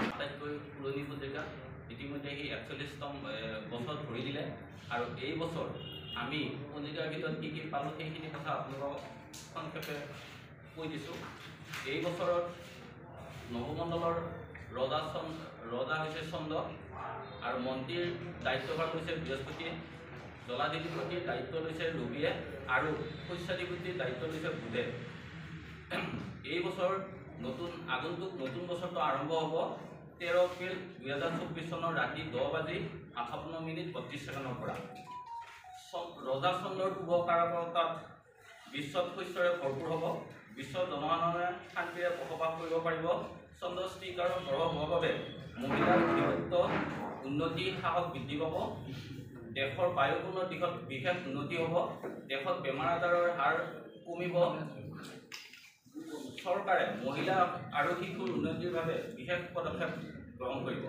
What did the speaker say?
আটাইতকৈ পুৰণি পত্ৰিকা ইতিমধ্যে সি 41তম বছৰ ধৰি দিলে আৰু এই বছৰ আমি পঞ্জিকাৰ ভিতৰত কি কি পালোঁ সেইখিনি কথা আপোনালোকক সংক্ষেপে কৈ দিছোঁ। এই বছৰত নৱমণ্ডলৰ ৰজা হৈছে চন্দ্ৰ আৰু মন্ত্ৰীৰ দায়িত্বভাৰ লৈছে বৃহস্পতিয়ে, জলাধিপতিৰ দায়িত্ব লৈছে ৰবিয়ে আৰু শস্যাধিপতিৰ দায়িত্ব লৈছে বুধে। এই বছৰ আগন্তুক নতুন বছৰটো আৰম্ভ হ'ব 13 এপ্ৰিল 2024 চনৰ ৰাতি 10:58:32 পৰা। ৰজা চন্দ্ৰৰ শুভ কাৰকতাত বিশ্বত শস্যৰে ভৰপূৰ হ'ব, বিশ্বৰ জনসাধাৰণে শান্তিৰে বসবাস কৰিব পাৰিব। চন্দ্ৰ স্থিতিকাৰৰ প্ৰভাৱ হোৱাৰ বাবে মহিলাৰ অধিপত্য উন্নতি সাহস বৃদ্ধি পাব, দেশৰ বায়ুগুণৰ দিশত বিশেষ উন্নতি হ'ব, দেশত বেমাৰ আজাৰৰ হাৰ কমিব, চৰকাৰে মহিলা আৰু শিশুৰ উন্নতিৰ বাবে বিশেষ পদক্ষেপ গ্ৰহণ কৰিব।